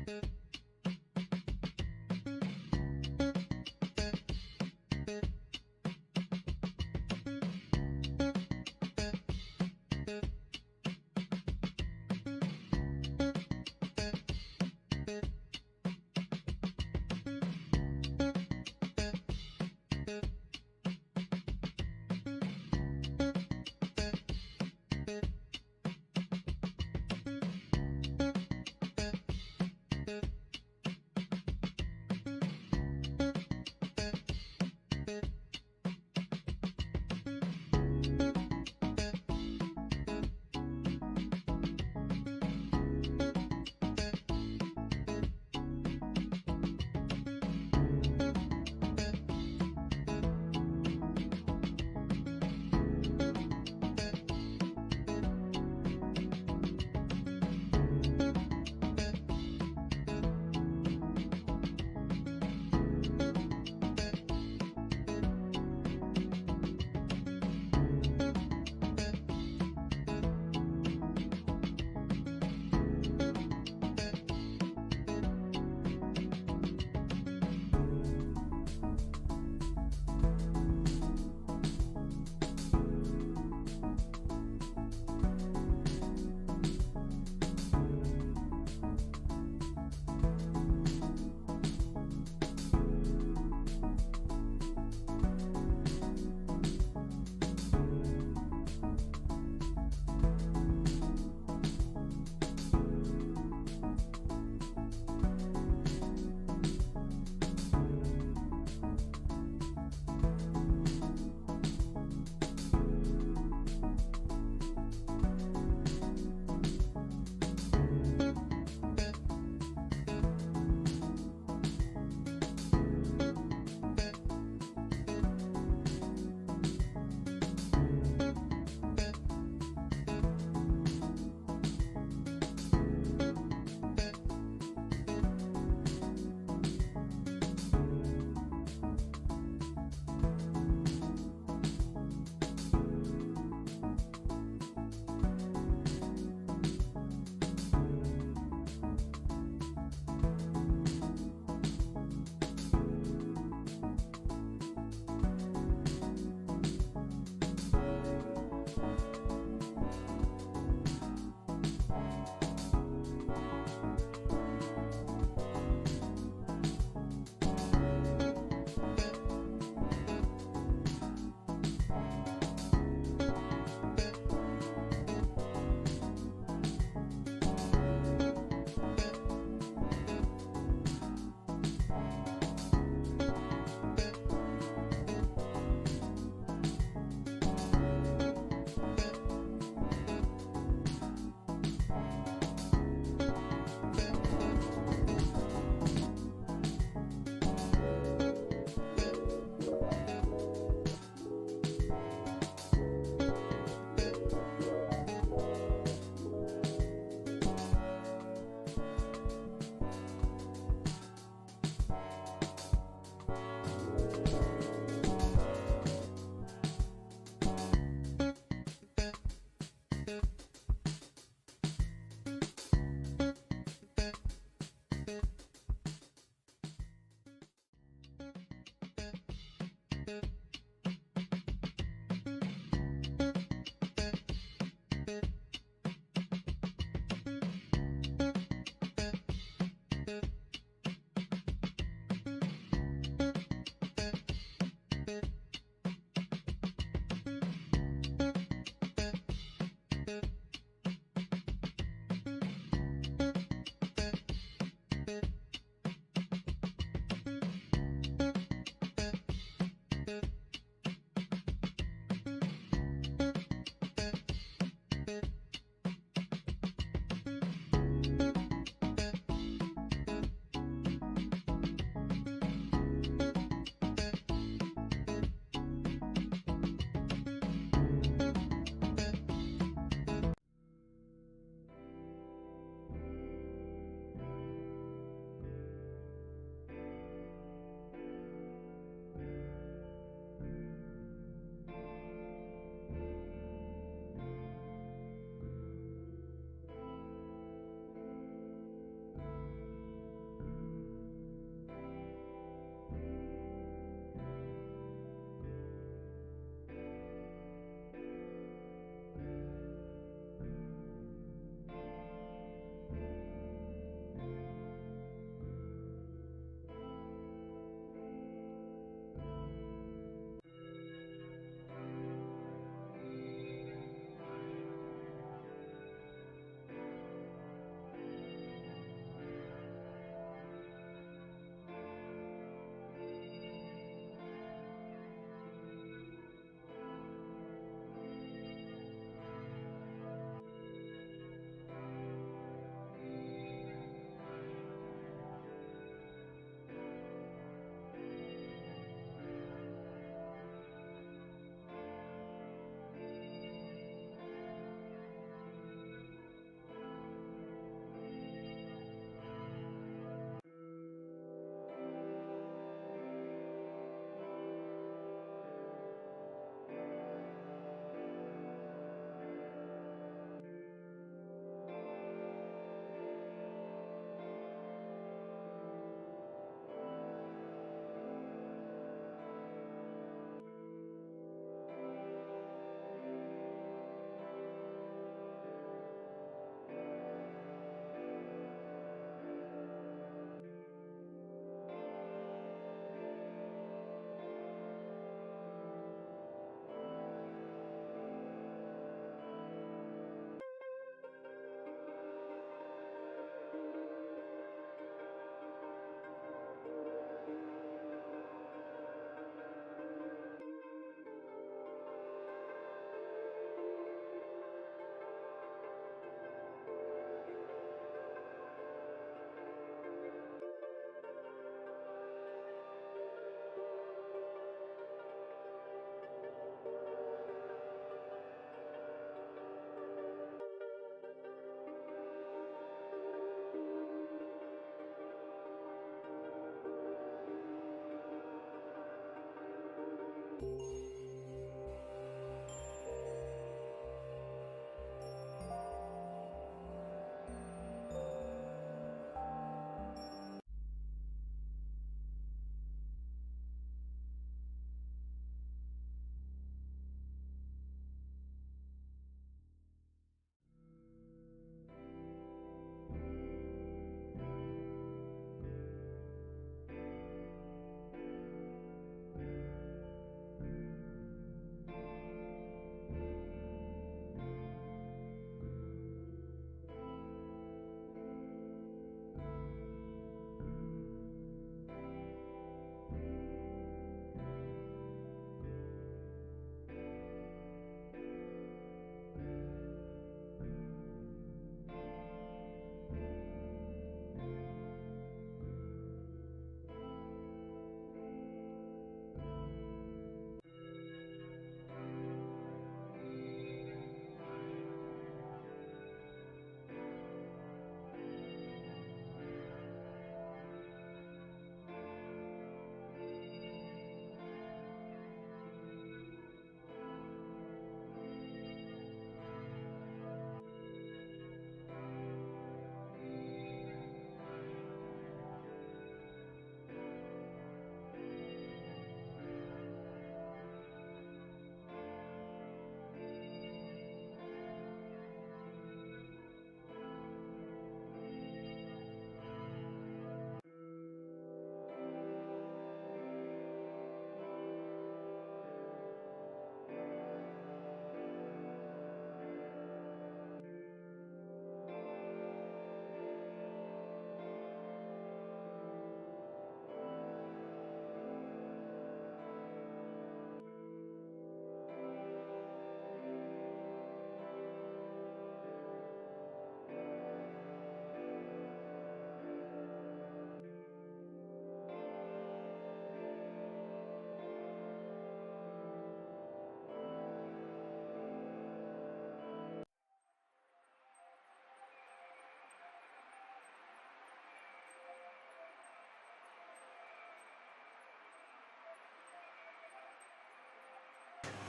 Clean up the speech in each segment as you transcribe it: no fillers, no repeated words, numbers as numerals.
Thank you. Thank you. Thank you.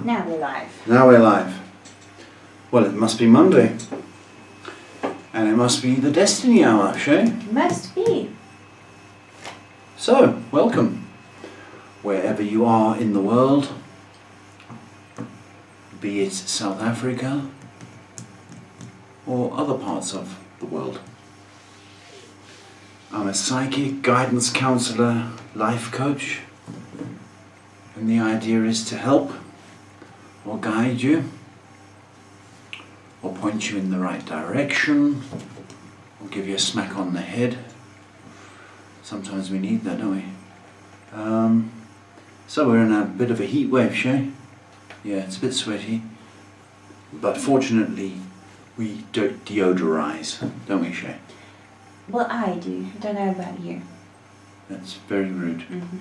Now we're live. Now we're live. Well, it must be Monday. And it must be the Destiny Hour, Shay. Must be. So, welcome. Wherever you are in the world, be it South Africa or other parts of the world. I'm a psychic, guidance counsellor, life coach. And the idea is to help or guide you, or point you in the right direction, or give you a smack on the head. Sometimes we need that, don't we? So we're in a bit of a heat wave, Shay. Yeah, it's a bit sweaty, but fortunately we don't deodorize, don't we, Shay? Well, I do. I don't know about you. That's very rude. Mm-hmm.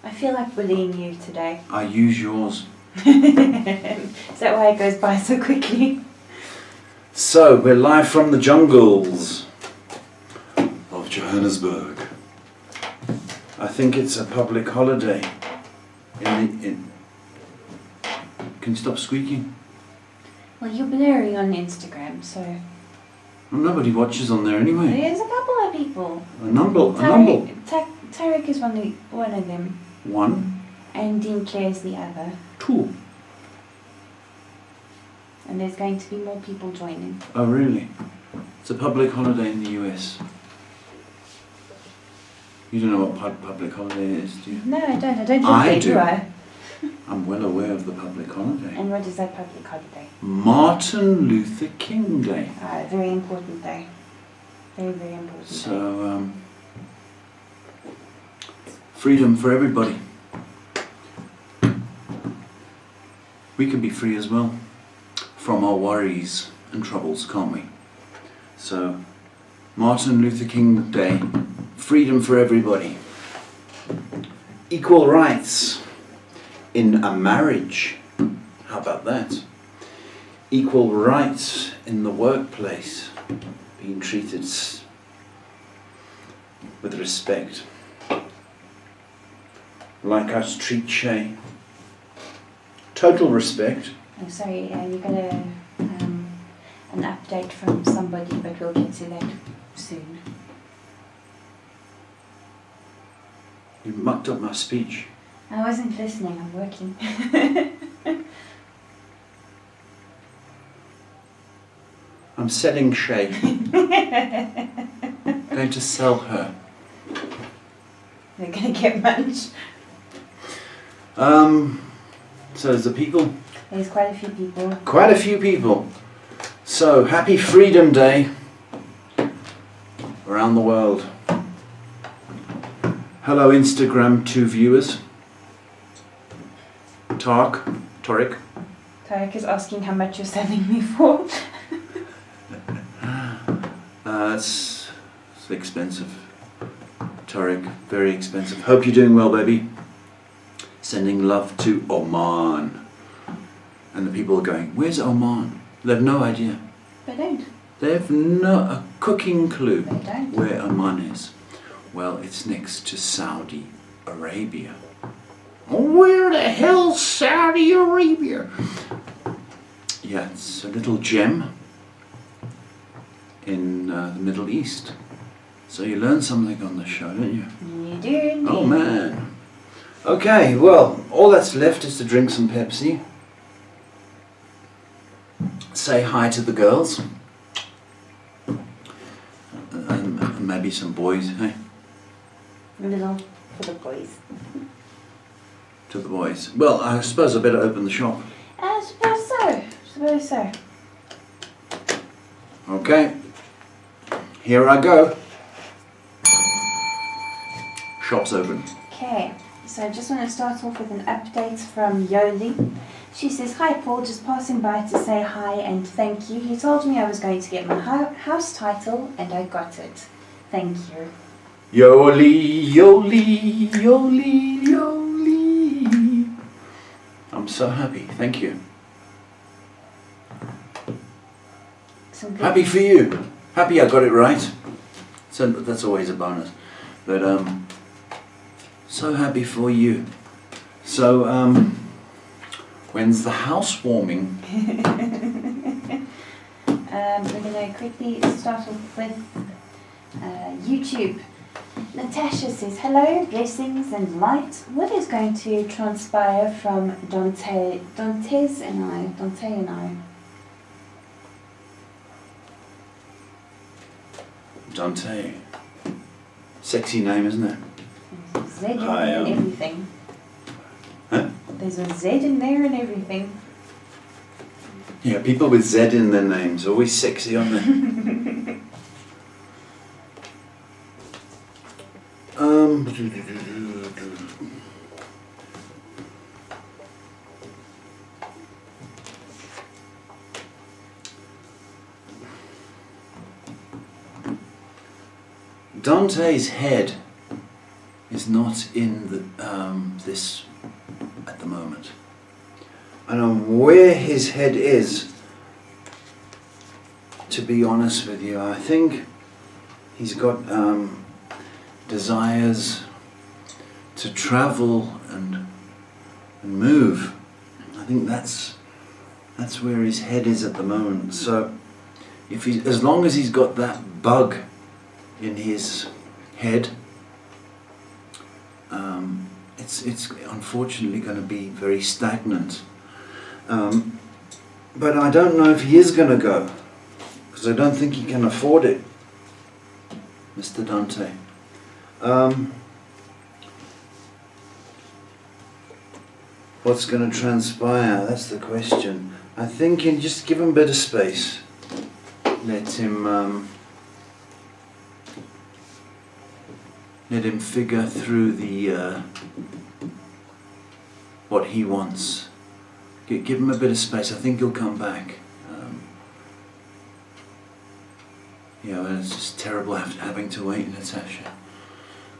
I feel like bullying you today. I use yours. Is that why it goes by so quickly? So, we're live from the jungles of Johannesburg. I think it's a public holiday. Can you stop squeaking? Well, you're blurry on Instagram, so... Well, nobody watches on there anyway. There's a couple of people. A number. Tarek is one of them. One. And Dean Clare is the other. Two. And there's going to be more people joining. Oh, really? It's a public holiday in the US. You don't know what public holiday is, do you? No, I don't. I don't think do I? I'm well aware of the public holiday. And what is that public holiday? Martin Luther King Day. Ah, very important day. Very, very important day. So, freedom for everybody. We can be free as well from our worries and troubles, can't we? So, Martin Luther King Day, freedom for everybody. Equal rights in a marriage. How about that? Equal rights in the workplace, being treated with respect. Like us treat Shay. Total respect. I'm sorry, you got an update from somebody, but we'll get to that soon. You mucked up my speech. I wasn't listening, I'm working. I'm selling Shay. Going to sell her. They're going to get much. So there's the people. There's quite a few people. Quite a few people. So, happy Freedom Day around the world. Hello Instagram 2 viewers. Tarek. Tarek is asking how much you're selling me for. It's expensive. Tarek, very expensive. Hope you're doing well, baby. Sending love to Oman. And the people are going, where's Oman? They have no idea. They don't. They have a cooking clue They don't. where Oman is. Well, it's next to Saudi Arabia. Where the hell's Saudi Arabia? Yeah, it's a little gem in the Middle East. So you learn something on the show, don't you? You do indeed. Oh man. Okay, well, all that's left is to drink some Pepsi. Say hi to the girls. And maybe some boys, hey? A little for the boys. To the boys. Well, I suppose I better open the shop. I suppose so. Okay. Here I go. Shop's open. Okay, so I just want to start off with an update from Yoli. She says, hi Paul, just passing by to say hi and thank you. He told me I was going to get my house title and I got it. Thank you. Yoli, Yoli, Yoli, Yoli. I'm so happy. Thank you. Happy for you. Happy I got it right. So that's always a bonus. But so happy for you. So When's the housewarming? We're going to quickly start off with YouTube. Natasha says, hello, blessings and light. What is going to transpire from Dante and I? Dante. Sexy name, isn't it? There's a Z in there and everything. Huh? There's a Z in there and everything. Yeah, people with Z in their names, always sexy, aren't they? Dante's head is not in the, this at the moment. And where his head is, to be honest with you, I think he's got desires to travel and move. I think that's where his head is at the moment. So if he, as long as he's got that bug in his head, it's unfortunately going to be very stagnant. But I don't know if he is going to go, because I don't think he can afford it, Mr. Dante. What's going to transpire? That's the question. I think you just give him a bit of space. Let him figure through the what he wants. Give him a bit of space. I think he'll come back. You know, it's just terrible having to wait, Natasha.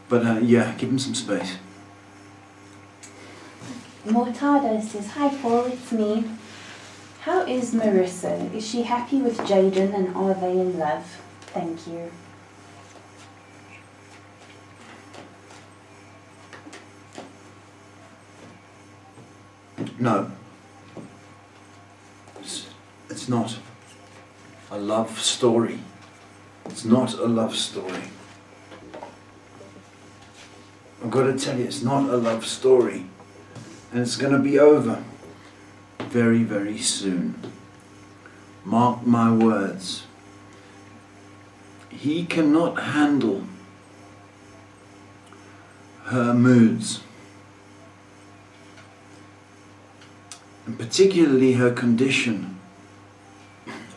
But yeah, give him some space. Mortada says, hi Paul, it's me. How is Marissa? Is she happy with Jaden and are they in love? Thank you. No. It's not a love story. It's not a love story. I've got to tell you, it's not a love story. And it's going to be over very, very soon. Mark my words. He cannot handle her moods. And particularly her condition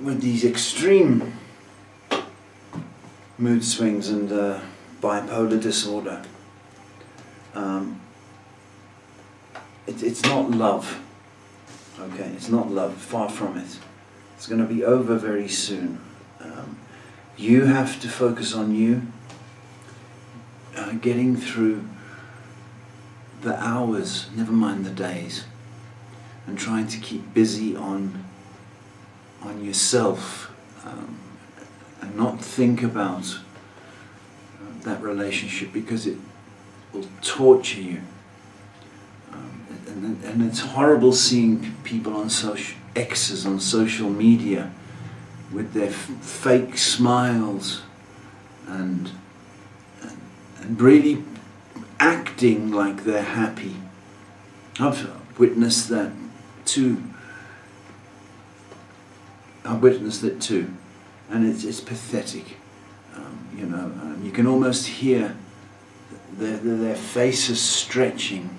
with these extreme mood swings and bipolar disorder. It's not love, okay? It's not love, far from it. It's going to be over very soon. You have to focus on you, getting through the hours, never mind the days, and trying to keep busy on yourself, and not think about that relationship, because it will torture you. And it's horrible seeing people on exes on social media with their fake smiles and really acting like they're happy. I've witnessed that too. I've witnessed it too, and it's pathetic. You know, you can almost hear their faces stretching.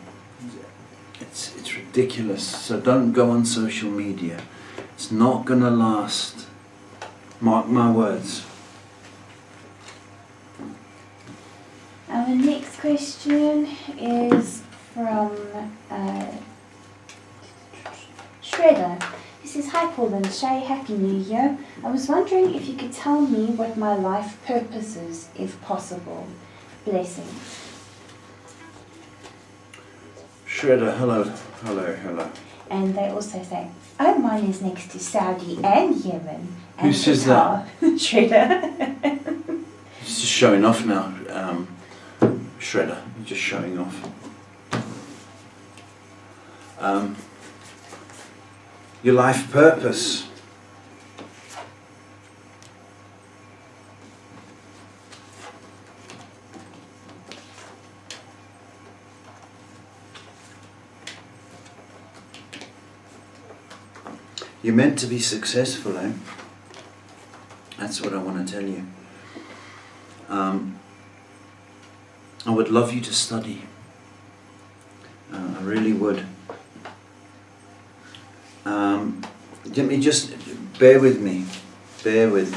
It's ridiculous. So don't go on social media. It's not going to last. Mark my words. Our next question is from Shredder. He says, hi Paul and Shay, Happy New Year. I was wondering if you could tell me what my life purpose is, if possible. Blessings. Shredder, hello. And they also say, oh, mine is next to Saudi and Yemen. And Who says Qatar." Shredder. He's just showing off now. Shredder, you're just showing off. your life purpose. You're meant to be successful, eh? That's what I want to tell you. I would love you to study. I really would. Let me just bear with me. Bear with.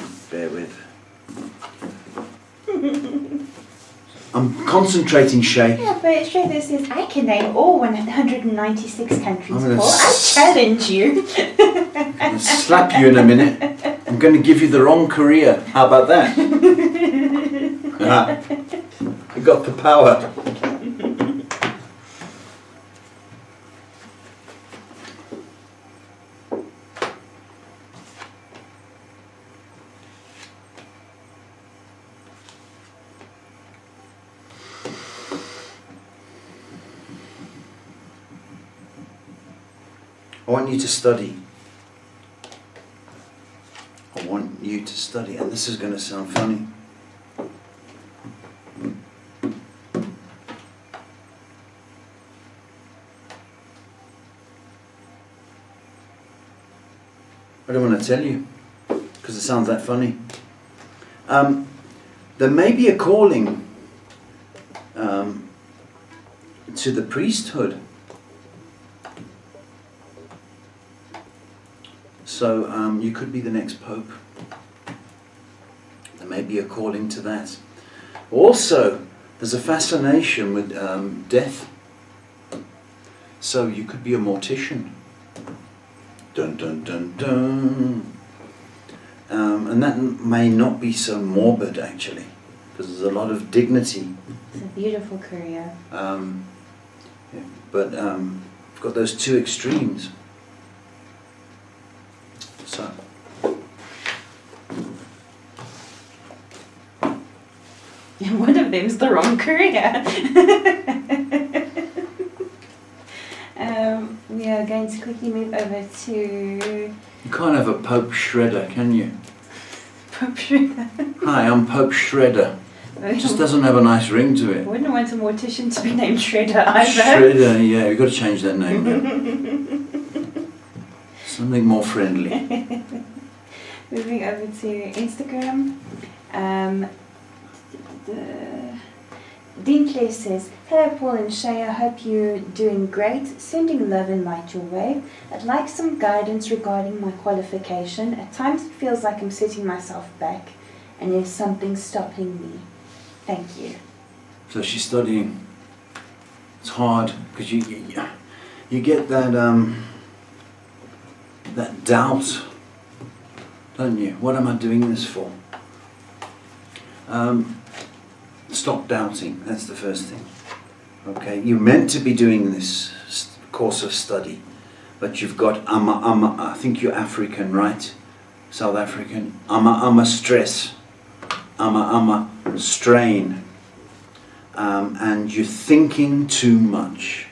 I'm concentrating, Shay. Yeah, but Shay, this says I can name all 196 countries, I'm gonna Paul. I challenge you. I'm going to slap you in a minute. I'm going to give you the wrong career. How about that? I got the power. I want you to study. I want you to study, and this is going to sound funny. I don't want to tell you because it sounds that funny. There may be a calling to the priesthood. So you could be the next pope. There may be a calling to that. Also, there's a fascination with death. So you could be a mortician. Dun dun dun dun. And that may not be so morbid actually, because there's a lot of dignity. It's a beautiful career. Yeah, but we've got those two extremes. So. One of them's the wrong career. We are going to quickly move over to... You can't have a Pope Shredder, can you? Pope Shredder. Hi, I'm Pope Shredder. It just doesn't have a nice ring to it. I wouldn't want a mortician to be named Shredder either. Shredder, yeah, you've got to change that name now. Something more friendly. Moving over to Instagram. Dean Clay says, "Hello Paul and Shay, I hope you're doing great. Sending love and light your way. I'd like some guidance regarding my qualification. At times it feels like I'm setting myself back and there's something stopping me. Thank you." So she's studying. It's hard because you get that that doubt, don't you? What am I doing this for? Stop doubting. That's the first thing. Okay, you're meant to be doing this course of study, but you've got I think you're African, right? South African. Stress. Strain. And you're thinking too much.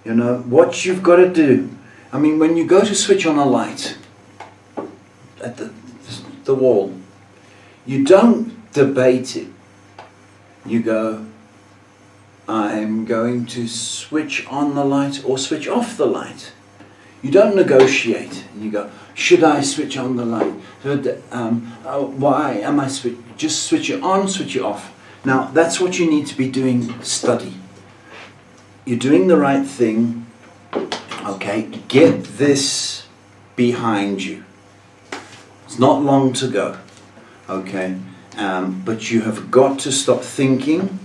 You know what you've got to do. I mean, when you go to switch on a light at the wall, you don't debate it. You go, I'm going to switch on the light or switch off the light. You don't negotiate. You go, should I switch on the light? Why am I switch? Just switch it on, switch it off. Now, that's what you need to be doing, study. You're doing the right thing. Okay, get this behind you. It's not long to go. Okay. But you have got to stop thinking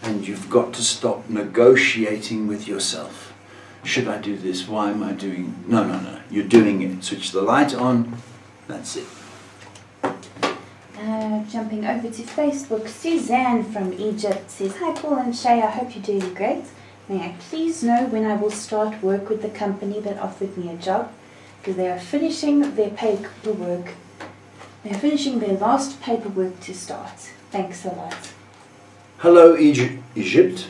and you've got to stop negotiating with yourself. Should I do this? Why am I doing? No. You're doing it. Switch the light on. That's it. Jumping over to Facebook, Suzanne from Egypt says, "Hi Paul and Shay, I hope you're doing great. May I please know when I will start work with the company that offered me a job? Because they are finishing their paperwork. They're finishing their last paperwork to start. Thanks a lot." Hello, Egypt.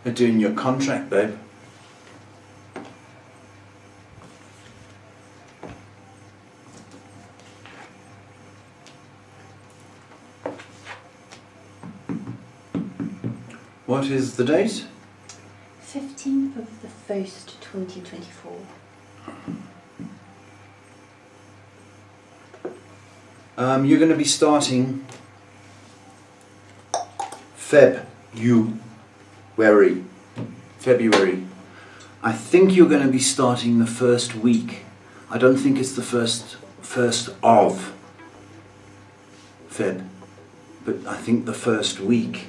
We're doing your contract, babe. What is the date? 15th of the 1st, 2024. You're going to be starting February. I think you're going to be starting the first week. I don't think it's the first of Feb, but I think the first week.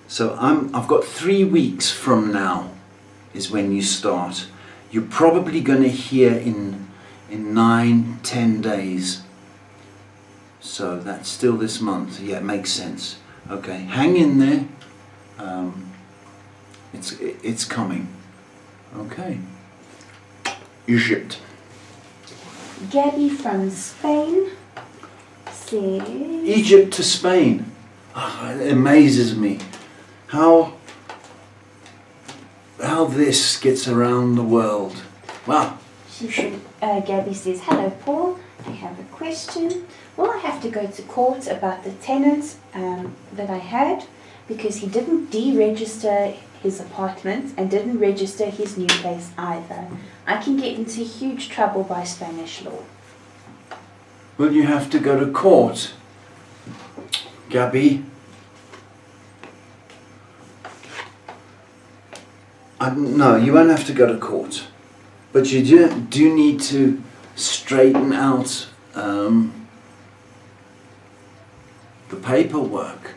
So I've got 3 weeks from now is when you start. You're probably going to hear in 9-10 days. So that's still this month. Yeah, it makes sense. Okay, hang in there. It's coming. Okay. Egypt. Gabby from Spain says... Egypt to Spain. Oh, it amazes me how this gets around the world. Wow. She said, Gabby says, "Hello Paul, I have a question. Will I have to go to court about the tenant that I had because he didn't deregister his apartment and didn't register his new place either? I can get into huge trouble by Spanish law." Will you have to go to court, Gabby? No, you won't have to go to court, but you do need to straighten out the paperwork.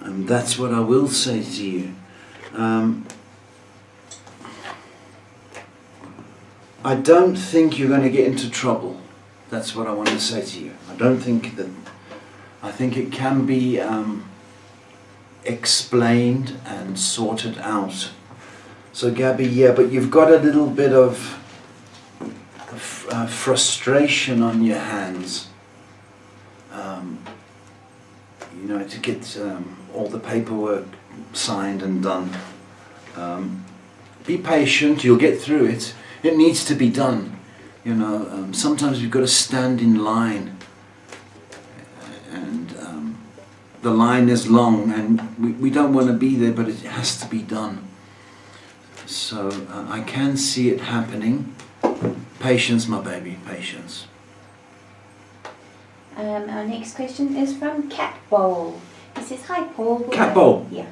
And that's what I will say to you. I don't think you're going to get into trouble. That's what I want to say to you. I think it can be explained and sorted out. So Gabby, yeah, but you've got a little bit of frustration on your hands. To get all the paperwork signed and done. Be patient, you'll get through it. It needs to be done. Sometimes we've got to stand in line. And the line is long and we don't want to be there, but it has to be done. So I can see it happening. Patience, my baby, patience. Our next question is from Cat Bowl. He says, "Hi Paul." Cat Bowl? Yeah.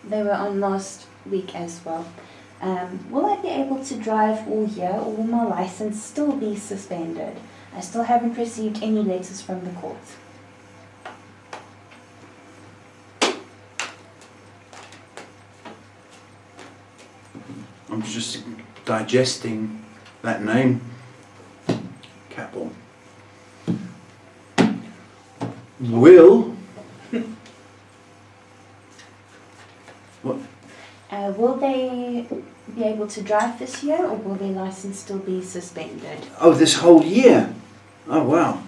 They were on last week as well. Will I be able to drive all year or will my license still be suspended? I still haven't received any letters from the court. I'm just digesting that name. Catball. Will? What? Will they be able to drive this year or will their license still be suspended? Oh, this whole year? Oh, wow.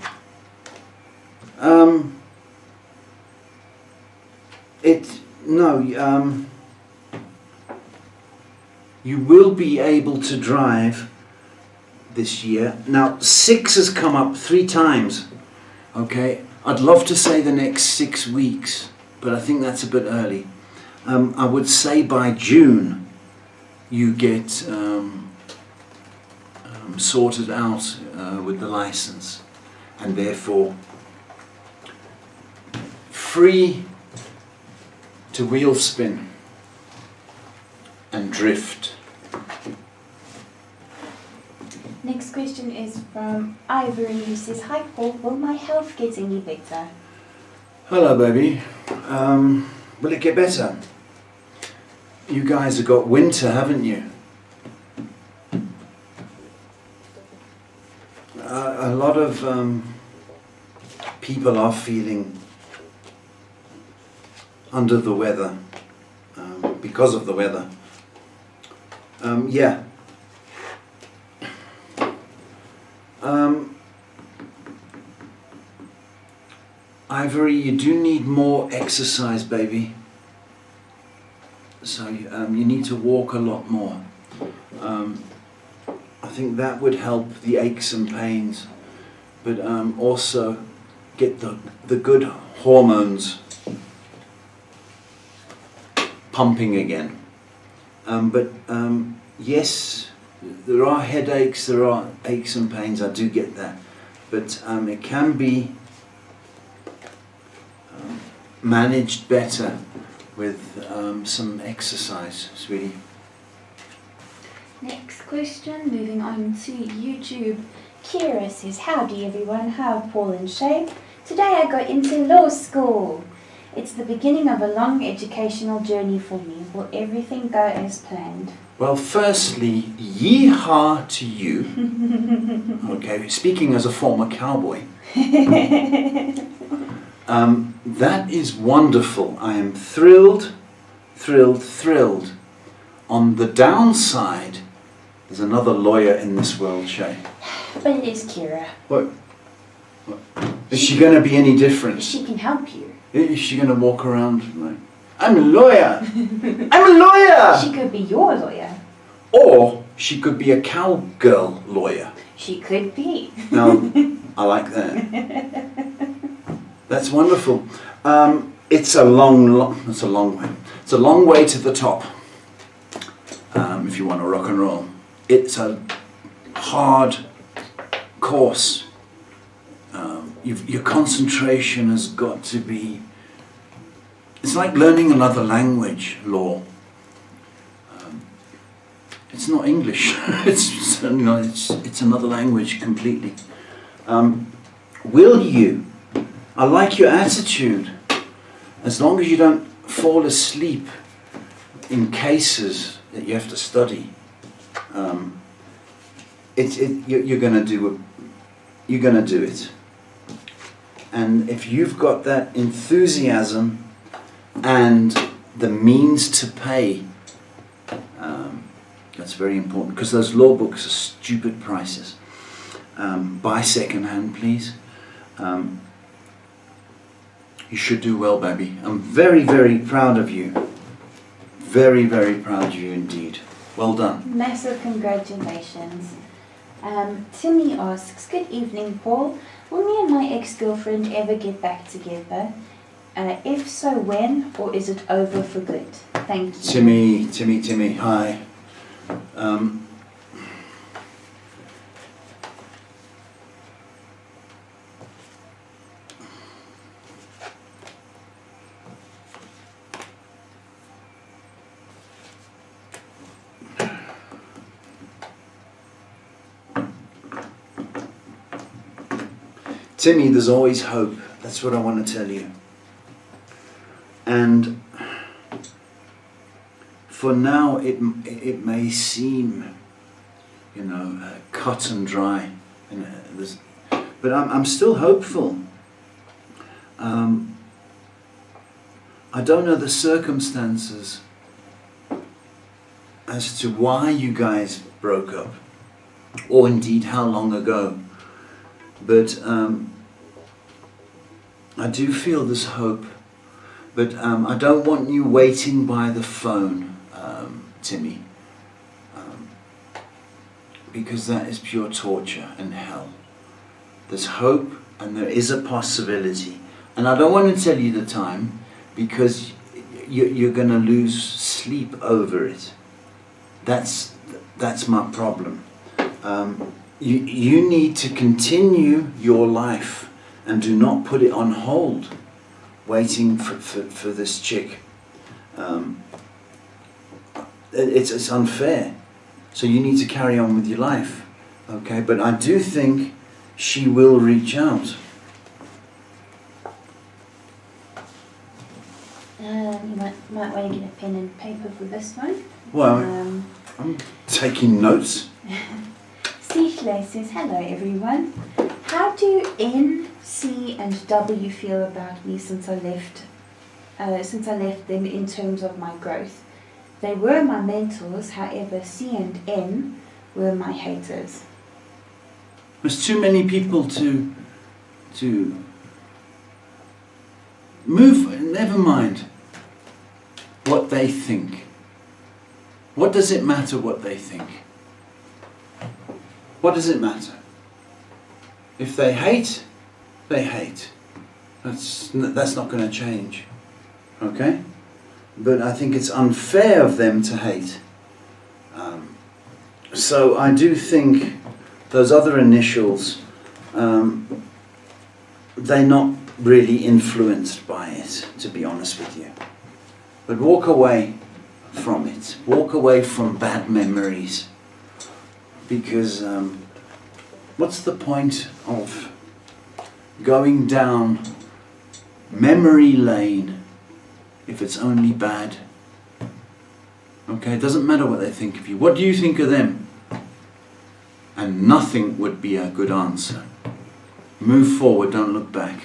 You will be able to drive this year. Now, 6 has come up 3 times. Okay, I'd love to say the next 6 weeks, but I think that's a bit early. I would say by June you get sorted out with the license, and therefore free to wheel spin and drift. Next question is from Ivory, who says, "Hi Paul, will my health get any better?" Hello baby. Will it get better? You guys have got winter, haven't you? A lot of people are feeling under the weather because of the weather. Yeah. Ivory, you do need more exercise, baby. So you need to walk a lot more. I think that would help the aches and pains, but also get the good hormones pumping again. Yes, there are headaches, there are aches and pains, I do get that. But it can be managed better with some exercise, sweetie. Next question, moving on to YouTube. Kira says, howdy everyone, how are Paul and Shay? Today I got into law school. It's the beginning of a long educational journey for me. Will everything go as planned? Well, firstly, yeehaw to you. Okay, speaking as a former cowboy. That is wonderful. I am thrilled, thrilled, thrilled. On the downside, there's another lawyer in this world, Shay. But it is Kira. What? Is she going to be any different? She can help you. Is she going to walk around like, I'm a lawyer! I'm a lawyer! She could be your lawyer. Or she could be a cowgirl lawyer. She could be. Now, I like that. That's wonderful. It's a long way. It's a long way to the top. If you want to rock and roll. It's a hard course. Your concentration has got to be... It's like learning another language, law. It's not English. It's another language completely. Will you? I like your attitude. As long as you don't fall asleep in cases that you have to study, you're going to do it. You're going to do it. And if you've got that enthusiasm and the means to pay, that's very important, because those law books are stupid prices. Buy second hand, please. You should do well, baby. I'm very, very proud of you. Very, very proud of you indeed. Well done. Massive congratulations. Timmy asks, good evening, Paul. Will me and my ex-girlfriend ever get back together? If so, when? Or is it over for good? Thank you. Timmy, hi. Timmy, there's always hope. That's what I want to tell you. And for now, it may seem, cut and dry, but I'm still hopeful. I don't know the circumstances as to why you guys broke up, or indeed how long ago. But I do feel there's hope. But I don't want you waiting by the phone, Timmy, because that is pure torture and hell. There's hope and there is a possibility. And I don't want to tell you the time, because you're going to lose sleep over it. That's my problem. You need to continue your life and do not put it on hold, waiting for this chick. It's unfair. So you need to carry on with your life, okay? But I do think she will reach out. You might want to get a pen and paper for this one. Well, I'm taking notes. Sichle says, hello everyone. How do N, C and W feel about me since I left them in terms of my growth? They were my mentors, however C and N were my haters. There's too many people to move, never mind what they think. What does it matter what they think? What does it matter? If they hate, they hate. That's not going to change. Okay? But I think it's unfair of them to hate. So I do think those other initials, they're not really influenced by it, to be honest with you. But walk away from it. Walk away from bad memories. Because what's the point of going down memory lane if it's only bad? Okay, it doesn't matter what they think of you. What do you think of them? And nothing would be a good answer. Move forward, don't look back.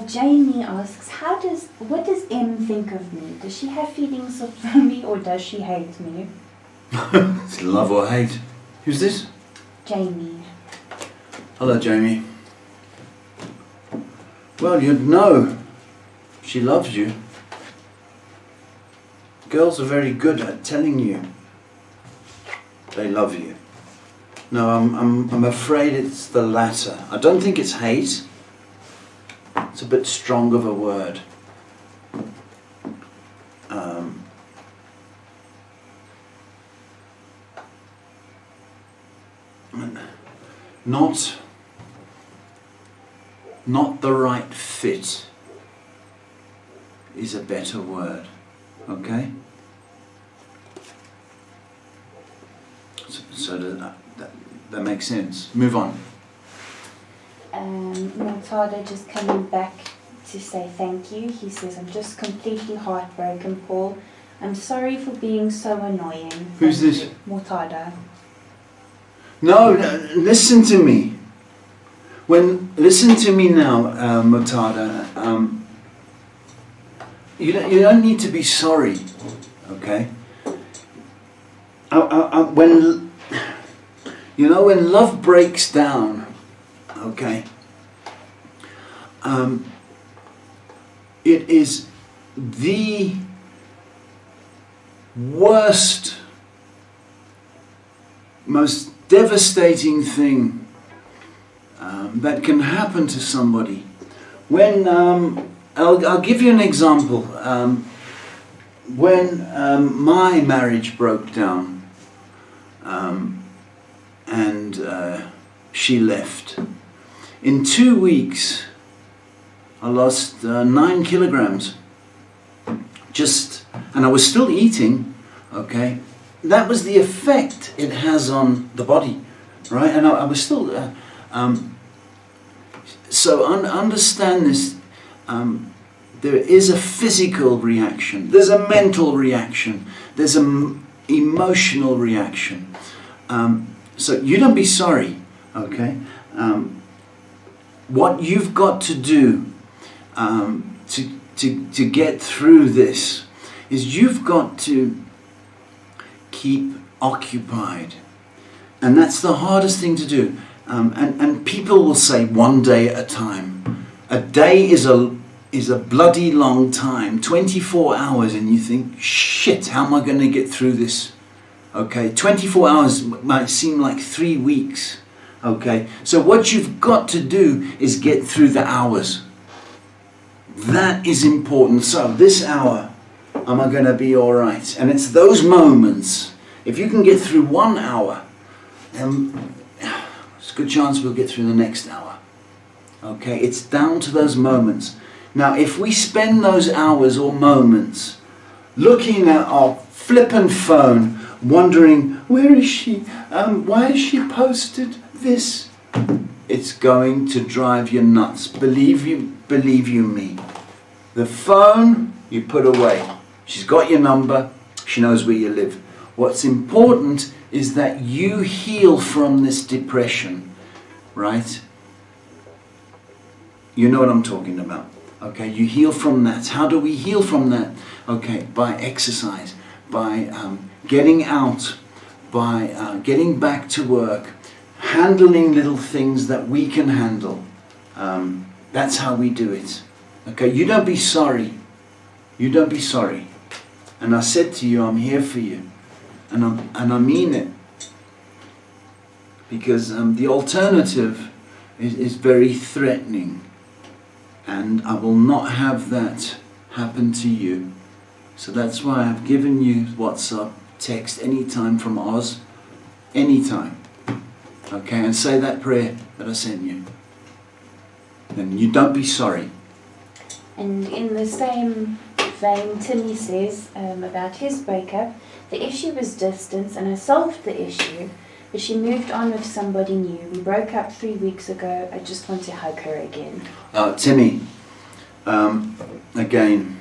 Jamie asks, what does M think of me? Does she have feelings for me or does she hate me? It's love or hate. Who's this? Jamie. Hello, Jamie. Well, you'd know. She loves you. Girls are very good at telling you they love you. No, I'm afraid it's the latter. I don't think it's hate. It's a bit strong of a word. Not the right fit is a better word. Okay? So that makes sense. Move on. Mortada just coming back to say thank you. He says, I'm just completely heartbroken, Paul. I'm sorry for being so annoying. Who's this? Mortada. No, listen to me. Listen to me now, Mortada. You don't need to be sorry, okay? When love breaks down, okay, it is the worst, most devastating thing that can happen to somebody. When I'll give you an example. When my marriage broke down and she left, in 2 weeks I lost 9 kilograms. And I was still eating, okay? That was the effect it has on the body, right? And I was still... So understand this. There is a physical reaction. There's a mental reaction. There's an emotional reaction. So you don't be sorry, okay? What you've got to do to get through this is you've got to keep occupied. And that's the hardest thing to do. And people will say 1 day at a time. A day is a bloody long time, 24 hours, and you think, shit, how am I going to get through this? Okay, 24 hours might seem like 3 weeks. Okay, so what you've got to do is get through the hours. That is important. So this hour, am I going to be all right? And it's those moments. If you can get through 1 hour, there's a good chance we'll get through the next hour. Okay, it's down to those moments. Now, if we spend those hours or moments looking at our flippant phone, wondering, where is she? Why has she posted this? It's going to drive you nuts. Believe you me. The phone, you put away. She's got your number. She knows where you live. What's important is that you heal from this depression, right? You know what I'm talking about. Okay, you heal from that. How do we heal from that? Okay, by exercise, by getting out, by getting back to work, handling little things that we can handle. That's how we do it. Okay, you don't be sorry. You don't be sorry. And I said to you, I'm here for you. And I mean it. Because the alternative is very threatening. And I will not have that happen to you. So that's why I've given you WhatsApp, text anytime from Oz. Anytime. Okay, and say that prayer that I sent you. And you don't be sorry. And in the same vein, Timmy says about his breakup, the issue was distance, and I solved the issue, but she moved on with somebody new. We broke up 3 weeks ago. I just want to hug her again. Timmy, again,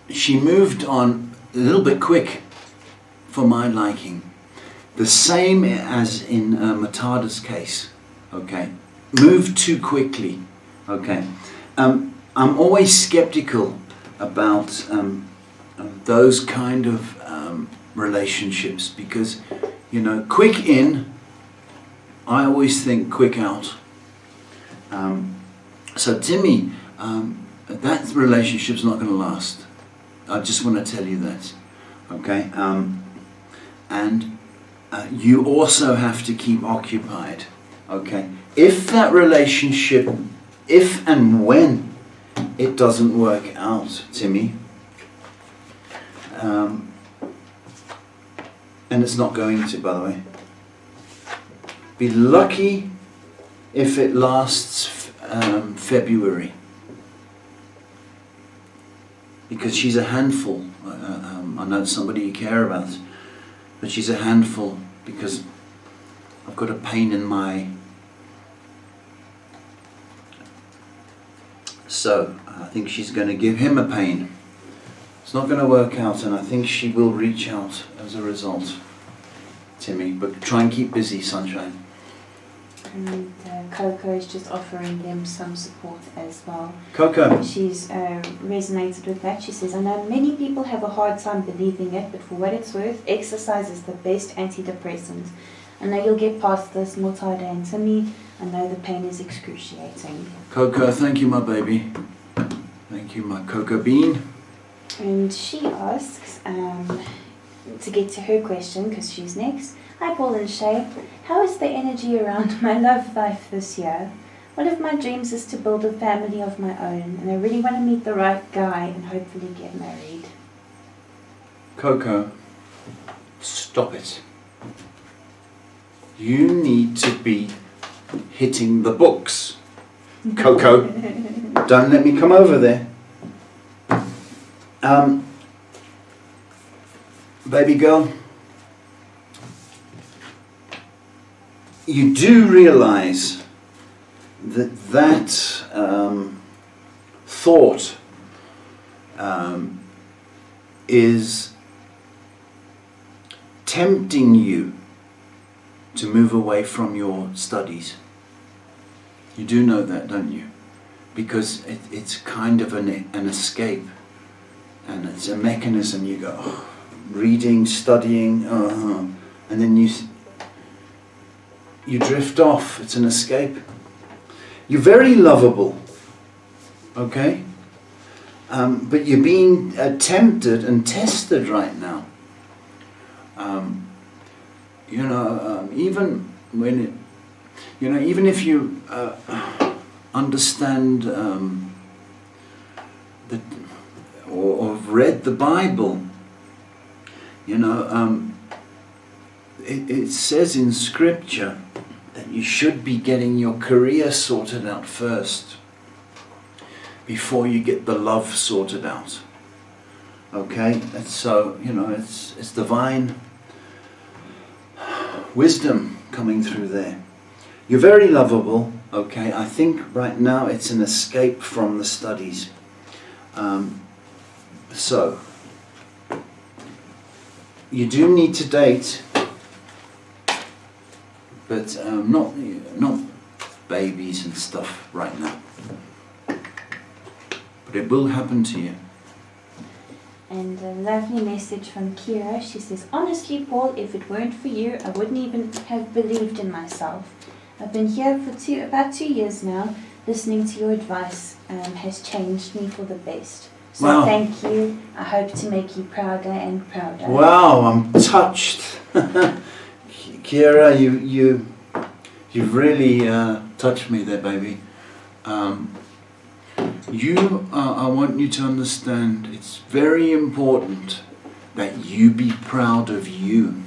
she moved on a little bit quick for my liking. The same as in Matada's case, okay? Moved too quickly, okay? I'm always skeptical about those kind of relationships because, you know, quick in, I always think quick out. So Timmy, that relationship's not going to last. I just want to tell you that, okay? And you also have to keep occupied, okay? If that relationship, if and when it doesn't work out, Timmy, and it's not going to, by the way, be lucky if it lasts February, because she's a handful. I know it's somebody you care about, but she's a handful because I've got a pain in my... So, I think she's going to give him a pain. It's not going to work out, and I think she will reach out as a result, Timmy. But try and keep busy, sunshine. And Coco is just offering them some support as well. Coco. She's resonated with that. She says, I know many people have a hard time believing it, but for what it's worth, exercise is the best antidepressant. I know you'll get past this, Mortada and Timmy. I know the pain is excruciating. Coco, thank you, my baby. Thank you, my Coco bean. And she asks, to get to her question, because she's next. Hi, Paul and Shay. How is the energy around my love life this year? One of my dreams is to build a family of my own, and I really want to meet the right guy and hopefully get married. Coco, stop it. You need to be hitting the books. Coco, don't let me come over there. Baby girl, you do realize that thought is tempting you to move away from your studies. You do know that, don't you? Because it's kind of an escape, and it's a mechanism. You go, oh, reading, studying, and then you drift off. It's an escape. You're very lovable, okay? But you're being tempted and tested right now. Even when it, even if you understand or have read the Bible, it says in Scripture that you should be getting your career sorted out first before you get the love sorted out. Okay, so it's divine wisdom coming through there. You're very lovable. Okay, I think right now it's an escape from the studies. So you do need to date, but not babies and stuff right now. But it will happen to you. And a lovely message from Kira. She says, honestly, Paul, if it weren't for you, I wouldn't even have believed in myself. I've been here for about 2 years now. Listening to your advice has changed me for the best. So Wow. thank you. I hope to make you prouder and prouder. Wow, I'm touched. Kira, you've really touched me there, baby. I want you to understand, it's very important that you be proud of you.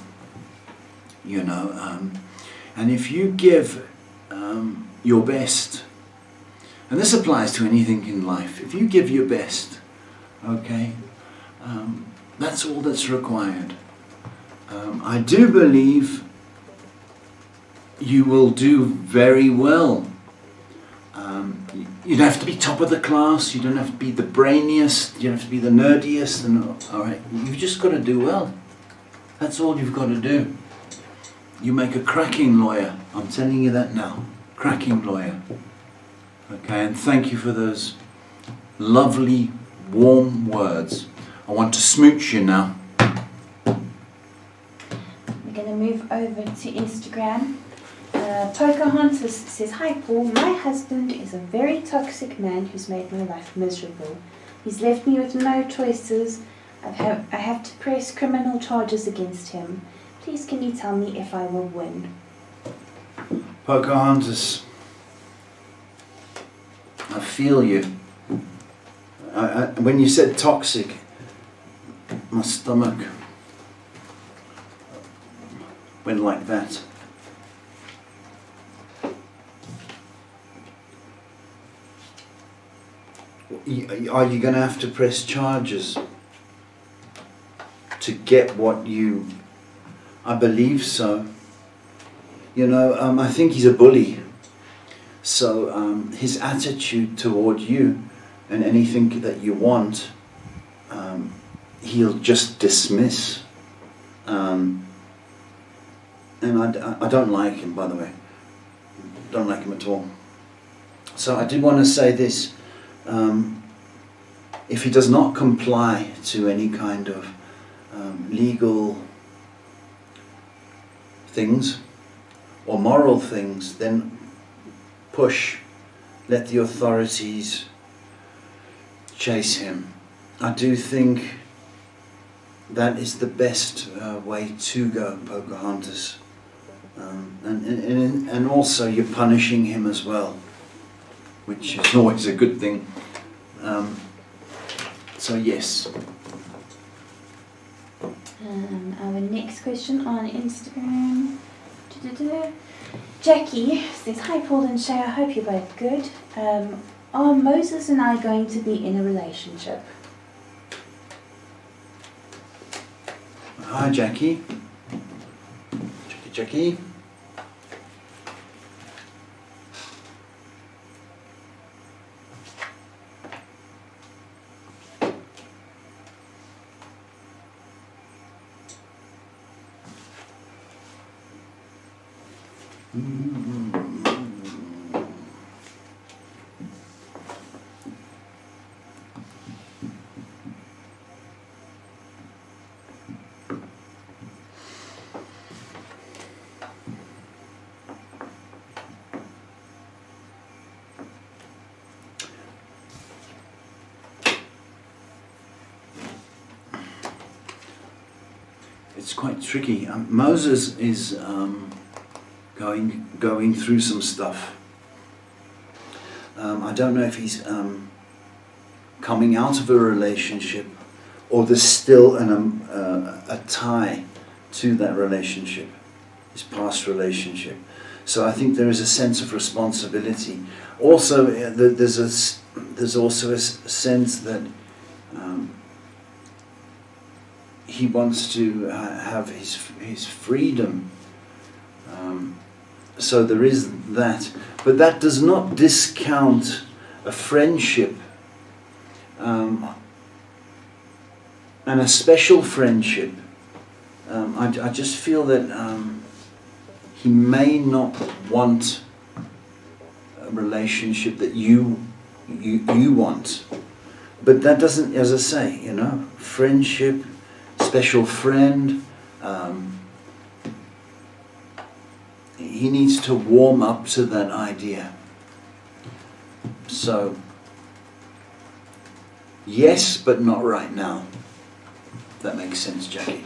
You know, and if you give your best, and this applies to anything in life, if you give your best, okay, that's all that's required. I do believe you will do very well. You don't have to be top of the class, you don't have to be the brainiest, you don't have to be the nerdiest, and all right, you've just got to do well. That's all you've got to do. You make a cracking lawyer, I'm telling you that now, cracking lawyer. Okay, and thank you for those lovely, warm words. I want to smooch you now. We're going to move over to Instagram. Pocahontas says, "Hi Paul, my husband is a very toxic man who's made my life miserable. He's left me with no choices. I have to press criminal charges against him. Please can you tell me if I will win?" Pocahontas, I feel you. When you said toxic, my stomach went like that. Are you going to have to press charges to get what you... I believe so. You know, I think he's a bully. So his attitude toward you and anything that you want, he'll just dismiss. And I don't like him, by the way. Don't like him at all. So I did want to say this. If he does not comply to any kind of legal things or moral things, then push, let the authorities chase him. I do think that is the best way to go, Pocahontas. And also you're punishing him as well, which is always a good thing. So yes. Our next question on Instagram. Jackie says, "Hi Paul and Shay, I hope you're both good. Are Moses and I going to be in a relationship?" Hi Jackie. Jackie. It's quite tricky. Moses is going through some stuff. I don't know if he's coming out of a relationship or there's still a tie to that relationship, his past relationship. So I think there is a sense of responsibility. Also, there's also a sense that he wants to have his freedom. So there is that. But that does not discount a friendship and a special friendship. I just feel that he may not want a relationship that you want. But that doesn't, as I say, you know, friendship, special friend, he needs to warm up to that idea. So Yes, but not right now. If that makes sense, Jackie.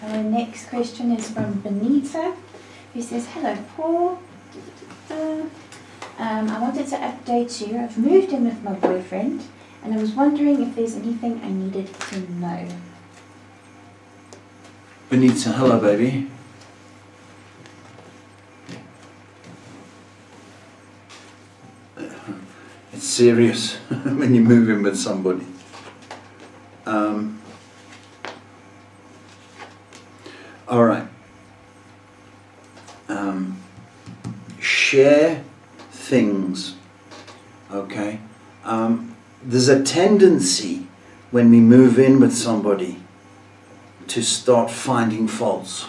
Our next question is from Benita, who says, "Hello, Paul. I wanted to update you. I've moved in with my boyfriend, and I was wondering if there's anything I needed to know." Benita, hello, baby. It's serious when you move in with somebody. All right. Share things, okay? There's a tendency when we move in with somebody to start finding faults.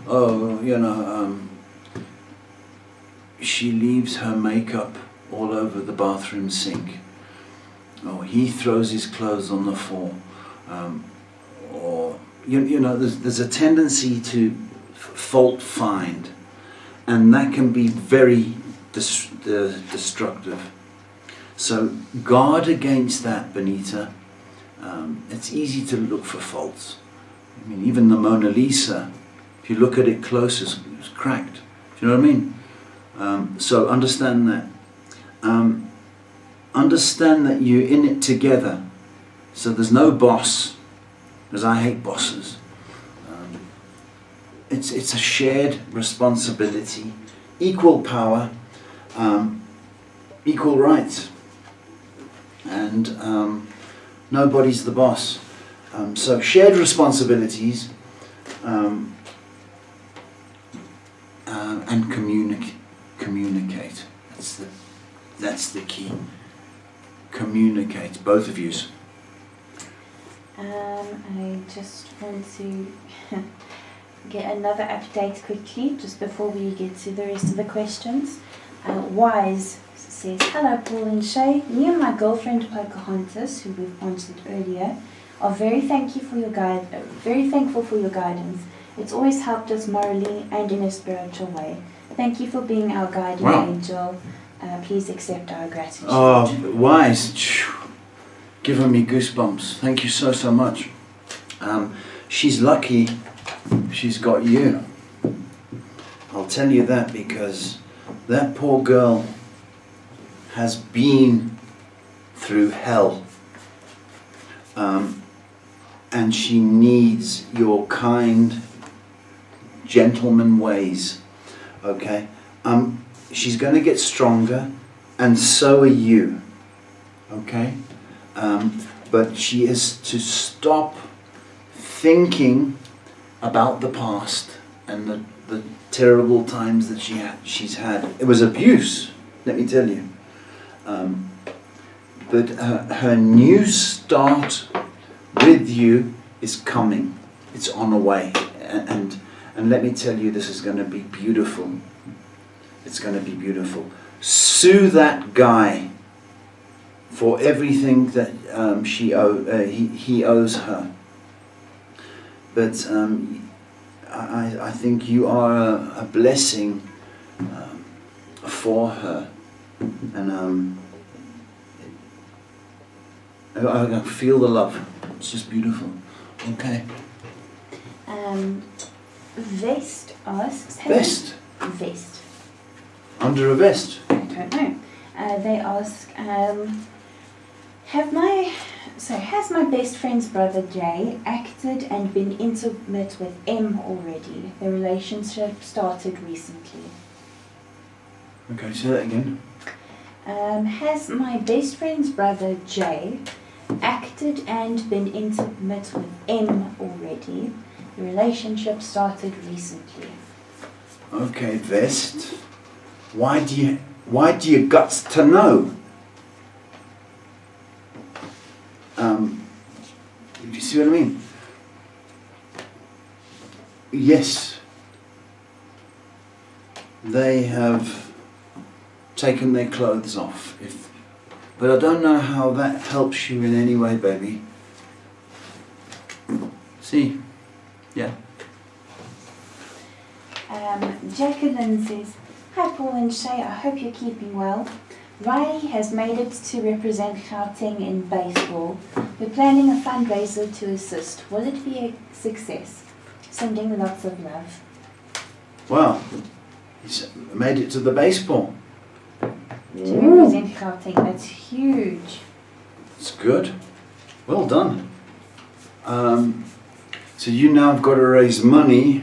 Oh, she leaves her makeup all over the bathroom sink. Or he throws his clothes on the floor. Or there's a tendency to fault find, and that can be very destructive. So guard against that, Benita. It's easy to look for faults. I mean, even the Mona Lisa, if you look at it close, it's cracked. Do you know what I mean? So understand that. Understand that you're in it together. So there's no boss, because I hate bosses. It's a shared responsibility, equal power, equal rights, and nobody's the boss. So shared responsibilities and communicate. That's the key. Communicate, both of yous. I just want to get another update quickly, just before we get to the rest of the questions. Wise says, "Hello, Paul and Shay. Me and my girlfriend Pocahontas, who we've answered earlier, are very thankful for your guidance. It's always helped us morally and in a spiritual way. Thank you for being our guardian angel. Please accept our gratitude." Oh, Wise, giving me goosebumps. Thank you so much. She's lucky she's got you. I'll tell you that, because that poor girl has been through hell. And she needs your kind, gentleman ways. Okay? She's going to get stronger, and so are you. Okay? But she is to stop thinking about the past and the terrible times that she's had. It was abuse, let me tell you. But her new start with you is coming. It's on the way. And let me tell you, this is going to be beautiful. It's going to be beautiful. Sue that guy for everything that he owes her. But I think you are a blessing for her. And I feel the love. It's just beautiful. Okay. Vest asks... Vest? Vest. Under a vest? I don't know. They ask, has my best friend's brother Jay acted and been intimate with M already? The relationship started recently. Okay, say that again. Has my best friend's brother Jay acted and been intimate with M already? The relationship started recently. Okay, Vest. Why do you guts to know? Do you see what I mean? Yes, they have taken their clothes off. But I don't know how that helps you in any way, baby. See? Yeah. Jacqueline says, "Hi Paul and Shay, I hope you're keeping well. Riley has made it to represent Gauteng in baseball. We're planning a fundraiser to assist. Will it be a success? Sending lots of love. Wow, he's made it to the baseball. To represent Gauteng, that's huge. It's good. Well done. So you now have got to raise money.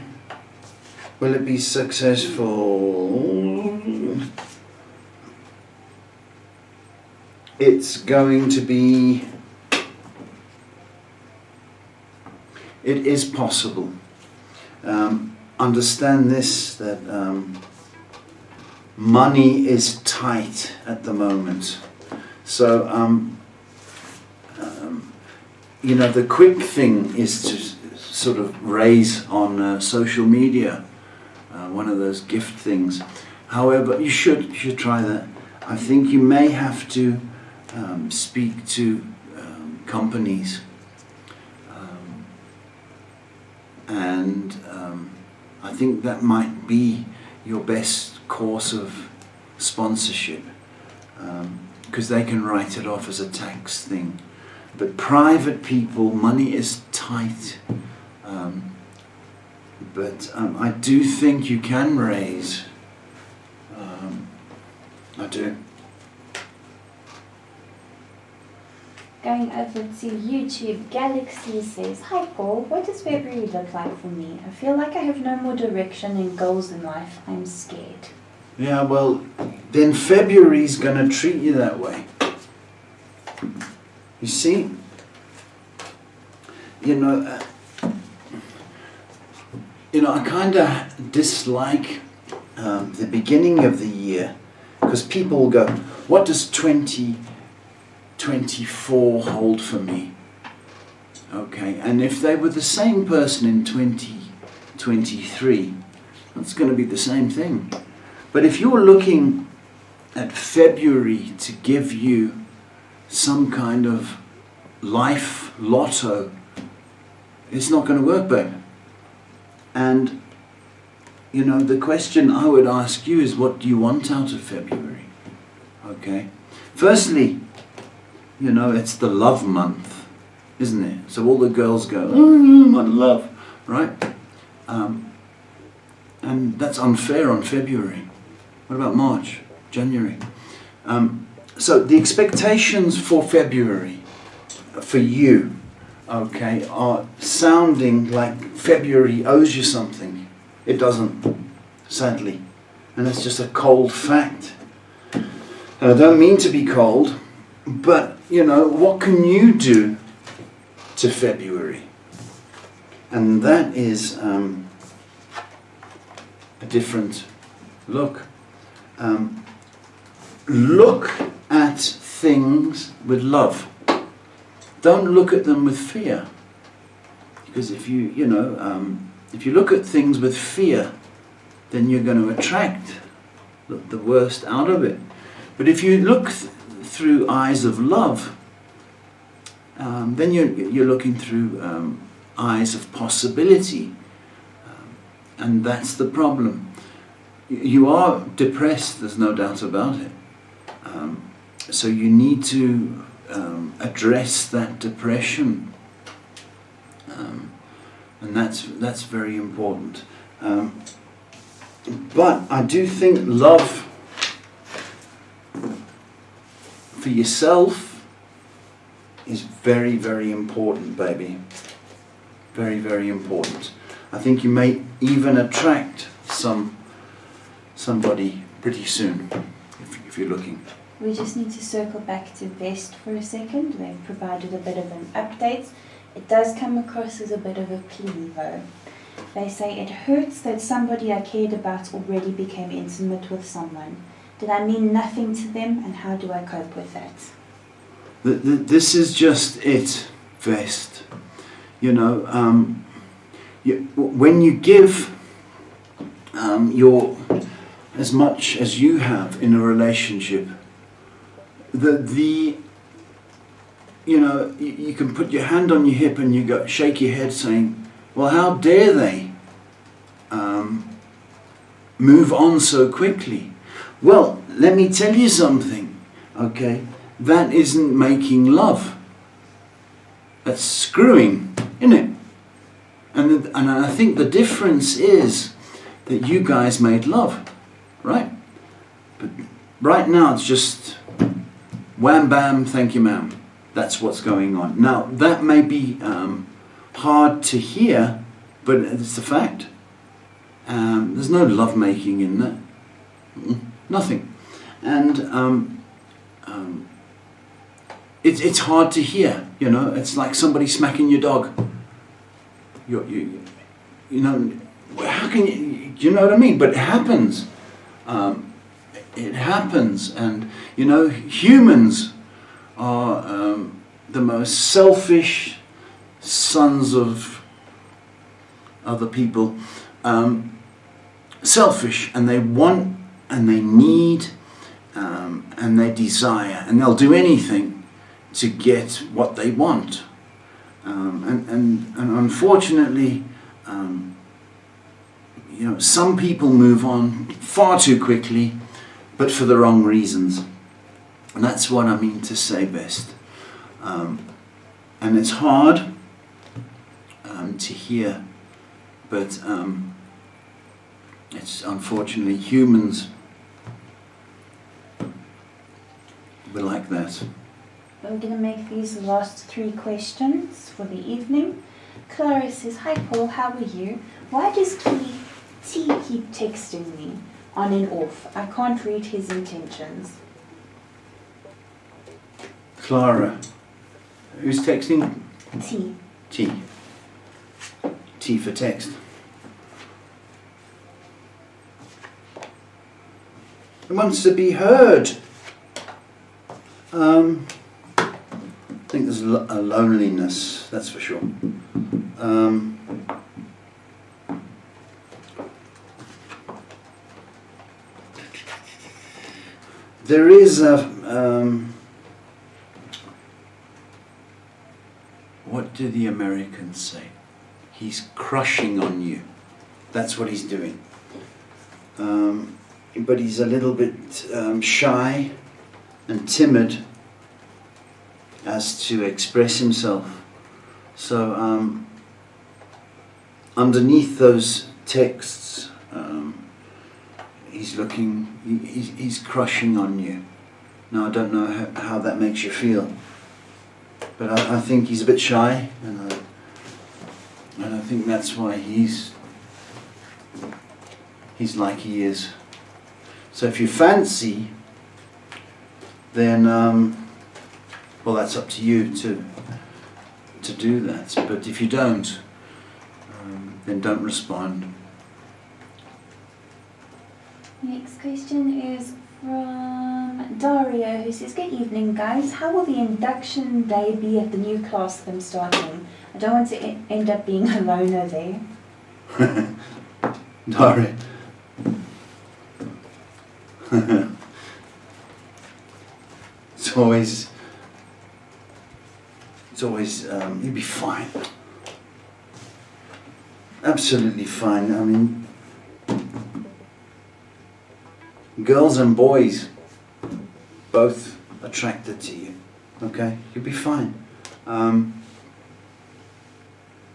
Will it be successful? It's going to be... It is possible. Understand this, that money is tight at the moment. So, you know, the quick thing is to sort of raise on social media, one of those gift things. However, you should try that. I think you may have to speak to companies, and I think that might be your best course of sponsorship, because they can write it off as a tax thing. But private people, money is tight. But I do think you can raise. I do. Going over to YouTube, Galaxy says, "Hi Paul, what does February look like for me? I feel like I have no more direction and goals in life. I'm scared." Yeah, well, then February's going to treat you that way. You see? You know, I kind of dislike the beginning of the year, because people will go, what does 2024 hold for me? Okay, and if they were the same person in 2023, that's going to be the same thing. But if you're looking at February to give you some kind of life lotto, it's not going to work, babe. And, you know, the question I would ask you is, what do you want out of February? Okay. Firstly, you know, it's the love month, isn't it? So all the girls go, I love, right? And that's unfair on February. What about March, January? So the expectations for February, for you, okay, are sounding like February owes you something. It doesn't, sadly. And that's just a cold fact. And I don't mean to be cold, but, you know, what can you do to February? And that is a different look. Look at things with love. Don't look at them with fear. Because if you look at things with fear, then you're going to attract the worst out of it. But if you look through eyes of love, then you're looking through eyes of possibility. And that's the problem. You are depressed, there's no doubt about it. So you need to address that depression. And that's very important. But I do think love for yourself is very, very important, baby. Very, very important. I think you may even attract somebody pretty soon, if you're looking. We just need to circle back to Vest for a second. They've provided a bit of an update. It does come across as a bit of a plea though. They say, "It hurts that somebody I cared about already became intimate with someone. Did I mean nothing to them, and how do I cope with that?" This is just it, Vest. You know, when you give your as much as you have in a relationship, you can put your hand on your hip and you go shake your head saying, well, how dare they move on so quickly? Well, let me tell you something. okay, that isn't making love. That's screwing, isn't it? And I think the difference is that you guys made love, right? But right now it's just wham bam, thank you ma'am. That's what's going on. Now that may be hard to hear, but it's a fact. There's no love making in that. Nothing. And it's hard to hear, you know. It's like somebody smacking your dog. You know, how can you, do you know what I mean? But it happens. It happens. And, you know, humans are the most selfish sons of other people. Selfish, and they want, and they need, and they desire, and they'll do anything to get what they want. And unfortunately, you know, some people move on far too quickly, but for the wrong reasons. And that's what I mean to say best. And it's hard to hear, but it's unfortunately humans. We're like that. We're going to make these last 3 questions for the evening. Clara says, "Hi Paul, how are you? Why does T keep texting me on and off? I can't read his intentions." Clara, who's texting? T. T. T for text. It wants to be heard. I think there's a loneliness, that's for sure. There is a what do the Americans say? He's crushing on you. That's what he's doing. But he's a little bit shy and timid as to express himself. So underneath those texts, he's crushing on you. Now I don't know how that makes you feel, but I think he's a bit shy, and I think that's why he's like he is. So if you fancy, then well, that's up to you to do that. But if you don't, then don't respond. Next question is from Dario, who says, "Good evening, guys. How will the induction day be at the new class that I'm starting? I don't want to end up being a loner there." Dario. It's always you'll be fine. Absolutely fine. I mean, girls and boys both attracted to you. Okay? You'll be fine.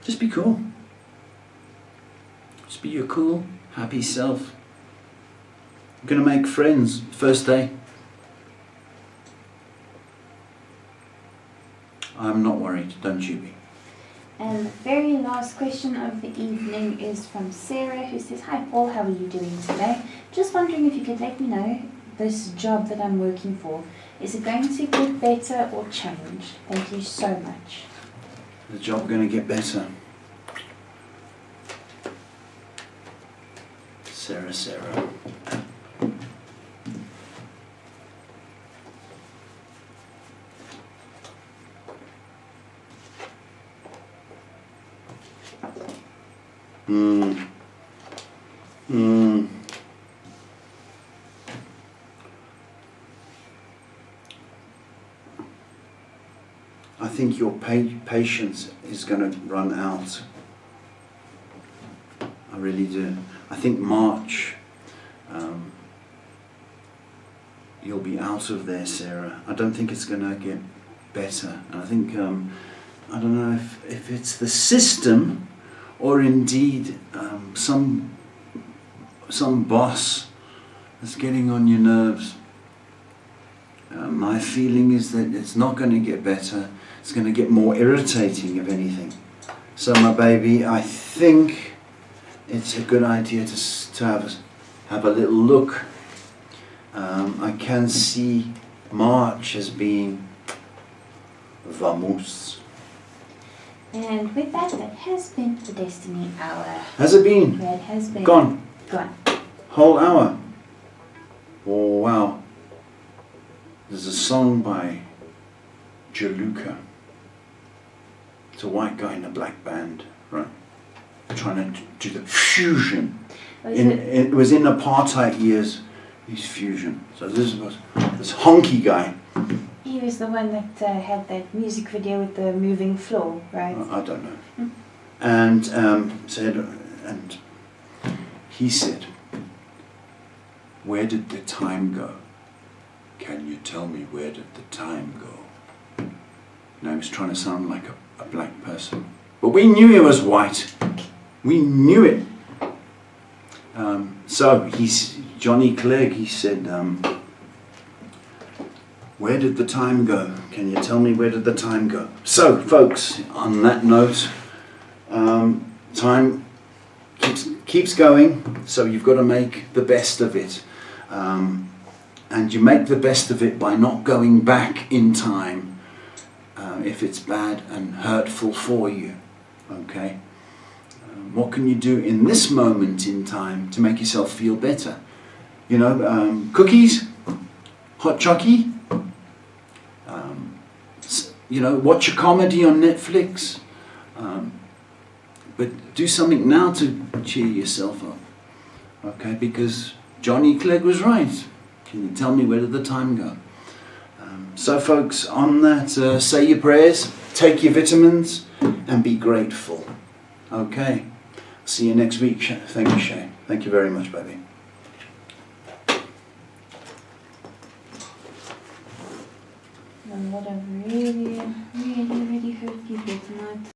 Just be cool. Just be your cool, happy self. You're gonna make friends first day. I'm not worried, don't you be. And the very last question of the evening is from Sarah, who says, "Hi Paul, how are you doing today? Just wondering if you could let me know this job that I'm working for. Is it going to get better or change? Thank you so much." The job gonna get better. Sarah. I think your patience is going to run out. I really do. I think March, you'll be out of there, Sarah. I don't think it's going to get better. And I think, I don't know if it's the system or indeed some boss that's getting on your nerves. My feeling is that it's not going to get better. It's going to get more irritating, if anything. So, my baby, I think it's a good idea to have a little look. I can see March as being vamos. And with that has been the Destiny Hour. Has it been? Yeah, it has been. Gone. Gone. Whole hour. Oh, wow. There's a song by Jaluka. It's a white guy in a black band, right? Trying to do the fusion. It was in apartheid years, his fusion. So this was this honky guy. He was the one that had that music video with the moving floor, right? I don't know. And he said, "Where did the time go? Can you tell me where did the time go?" Now he was trying to sound like a black person. But we knew he was white. We knew it. So Johnny Clegg, he said, "Where did the time go? Can you tell me where did the time go?" So folks, on that note, time keeps going, so you've got to make the best of it. And you make the best of it by not going back in time if it's bad and hurtful for you. Okay? What can you do in this moment in time to make yourself feel better? You know, cookies, hot chockey, you know, watch a comedy on Netflix. But do something now to cheer yourself up. Okay? Because Johnny Clegg was right. Can you tell me where did the time go? So folks, on that, say your prayers, take your vitamins, and be grateful. Okay? See you next week. Thank you, Shay. Thank you very much, baby. And what I've really hurt people tonight.